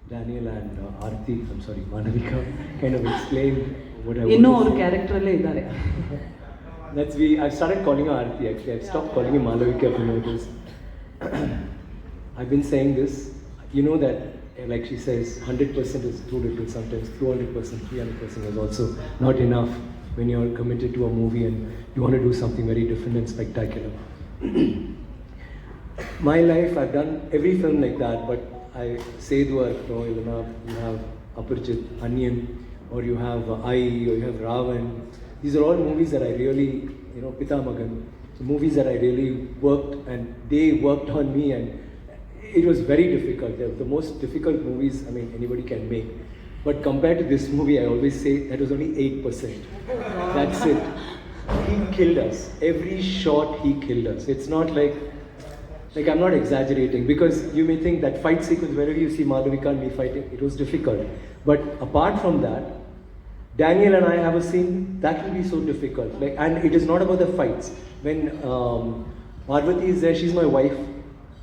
Daniel and Aarti, I'm sorry, Manavika, kind of explain what I ಇನ್ನೂ want ಅವರು to say. ಕ್ಯಾರೆಕ್ಟ್ರಲ್ಲೇ ಇದ್ದಾರೆ. I've started calling her Aarti actually. I've stopped calling her Malavika if you notice. I've been saying this. You know that, like she says, 100% is too little sometimes. 200%, 300% is also not enough when you're committed to a movie and you want to do something very different and spectacular. My life, I've done every film like that, but I say to her, no, Ilana, you have Aparjit, Onion, or you have Ai, or you have Ravan. These are all movies that I really, Pita Magan, so movies that I really worked and they worked on me, and it was very difficult. They're the most difficult movies, anybody can make. But compared to this movie, I always say that was only 8%. That's it. He killed us. Every shot, he killed us. It's not like I'm not exaggerating, because you may think that fight sequence, wherever you see Madhavika and me fighting, it was difficult. But apart from that, Daniel and I have a scene that will be so difficult. And it is not about the fights. When Parvati is there, she's my wife.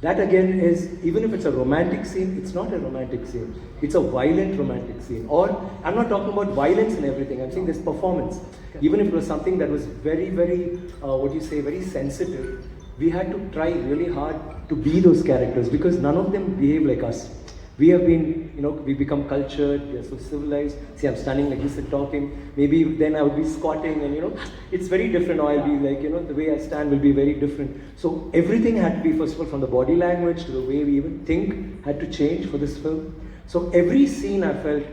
That again is, even if it's a romantic scene, it's not a romantic scene. It's a violent romantic scene. Or, I'm not talking about violence and everything, I'm saying this performance. Even if it was something that was very, very, very sensitive, we had to try really hard to be those characters, because none of them behave like us. We have been, we become cultured, we are so civilized. See, I'm standing like this and talking. Maybe then I would be squatting and, it's very different. Or I'll be like, the way I stand will be very different. So everything had to be, first of all, from the body language to the way we even think, had to change for this film. So every scene I felt,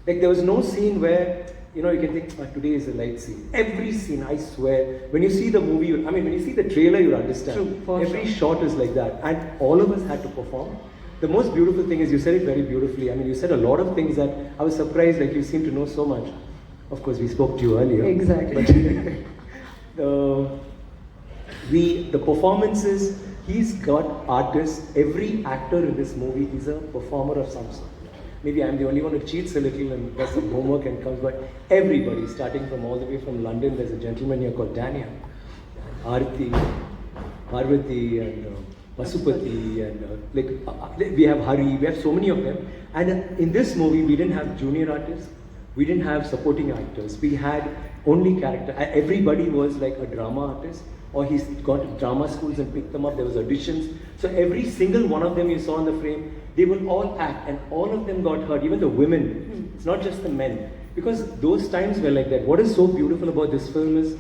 like there was no scene where, you can think, today is a light scene. Every scene, I swear, when you see the movie, when you see the trailer, you'll understand. True, every shot is like that. And all of us had to perform. The most beautiful thing is, you said it very beautifully. You said a lot of things that I was surprised, like you seem to know so much. Of course, we spoke to you earlier. Exactly. But the performances, he's got artists. Every actor in this movie is a performer of some sort. Maybe I'm the only one who cheats a little and does some homework and comes, but everybody, starting from all the way from London, there's a gentleman here called Daniel, Aarti, Parvati, and Pasupati, and we have Hari, we have so many of them. And in this movie, we didn't have junior artists, we didn't have supporting actors, we had only character. Everybody was like a drama artist, or he's gone to drama schools and picked them up. There was auditions. So every single one of them you saw on the frame, they will all act, and all of them got hurt, even the women. It's not just the men, because those times were like that. What is so beautiful about this film is,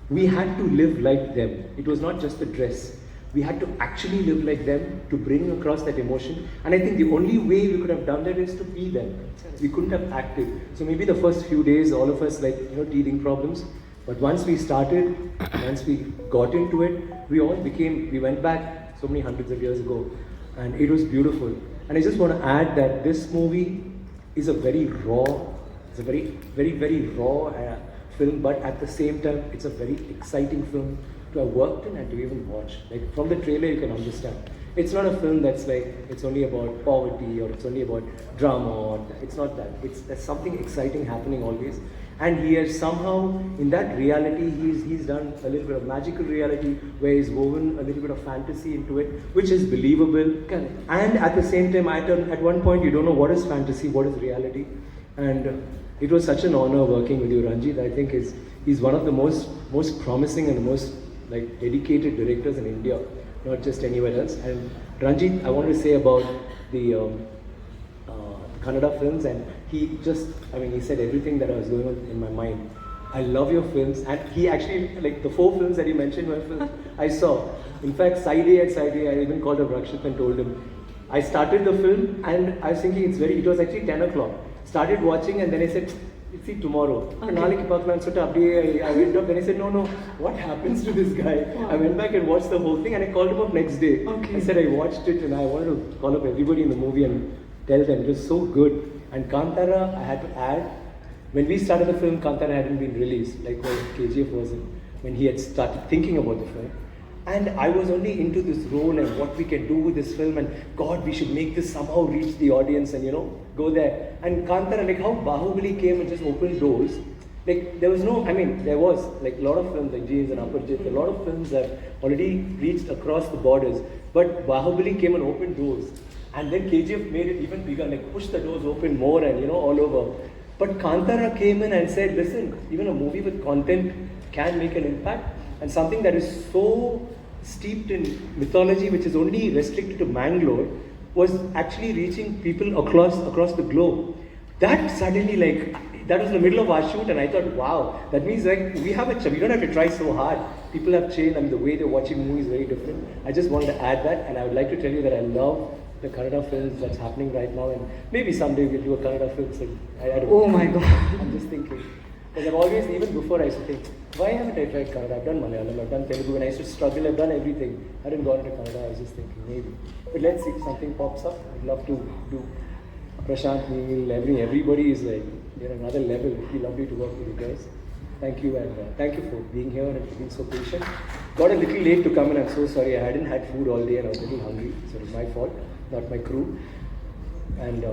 we had to live like them. It was not just the dress. We had to actually live like them to bring across that emotion. And I think the only way we could have done that is to be them. We couldn't have acted. So maybe the first few days, all of us teething problems. But once we started, once we got into it, we went back so many hundreds of years ago. And it was beautiful. And I just want to add that this movie is a very raw, it's a very, very, very raw film, but at the same time, it's a very exciting film to have worked in and to even watch. Like from the trailer, you can understand. It's not a film that's like, it's only about poverty, or it's only about drama, or it's not that. There's something exciting happening always. And he has somehow, in that reality, he's done a little bit of magical reality, where he's woven a little bit of fantasy into it, which is believable. Correct. And at the same time, at one point, you don't know what is fantasy, what is reality. And it was such an honor working with you, Ranjit. I think he's one of the most promising and the most dedicated directors in India, not just anywhere else. And Ranjit, I wanted to say about the Kannada films, and he said everything that was going on in my mind. I love your films, and he actually, the 4 films that he mentioned were films I saw. In fact, Side A, I even called up Rakshit and told him. I started the film, and I was thinking it was actually 10 o'clock. Started watching, and then I said, see tomorrow. Okay. I went up, then I said, no, what happens to this guy? Wow. I went back and watched the whole thing, and I called him up next day. Okay. I said I watched it, and I wanted to call up everybody in the movie and tell them it was so good. And Kantara, I had to add, when we started the film, Kantara hadn't been released, like when KGF wasn't, when he had started thinking about the film. And I was only into this role and what we can do with this film, and God, we should make this somehow reach the audience and go there. And Kantara, how Bahubali came and just opened doors. There was no, there was a lot of films like Jeans and Aparjit, a lot of films that already reached across the borders. But Bahubali came and opened doors. And then KGF made it even bigger, like pushed the doors open more and all over. But Kantara came in and said, listen, even a movie with content can make an impact, and something that is so steeped in mythology, which is only restricted to Mangalore, was actually reaching people across the globe. That suddenly, that was in the middle of our shoot, and I thought, wow, that means we don't have to try so hard. People have changed, the way they're watching movies is very different. I just wanted to add that, and I would like to tell you that I love the Kannada films that's happening right now, and maybe someday we'll do a Kannada film. So I don't Oh my God. I'm just thinking. Because I've always, even before, I used to think, why haven't I tried Kannada? I've done Malayalam, I've done Telugu. When I used to struggle, I've done everything. I hadn't gone into Kannada. I was just thinking, maybe. But let's see if something pops up. I'd love to do Prashant, Neil, everybody is they're another level. It'd be lovely to work with you guys. Thank you, and thank you for being here and for being so patient. Got a little late to come in. I'm so sorry. I hadn't had food all day and I was a little hungry. So it was my fault, not my crew. And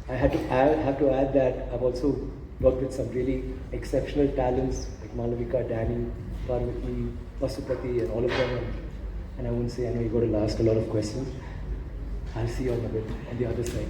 I have to add that I've also worked with some really exceptional talents like Malavika, Danny, Parvati, Vasupati, and all of them. And I won't say, I know you've got to ask a lot of questions. I'll see you on the other side.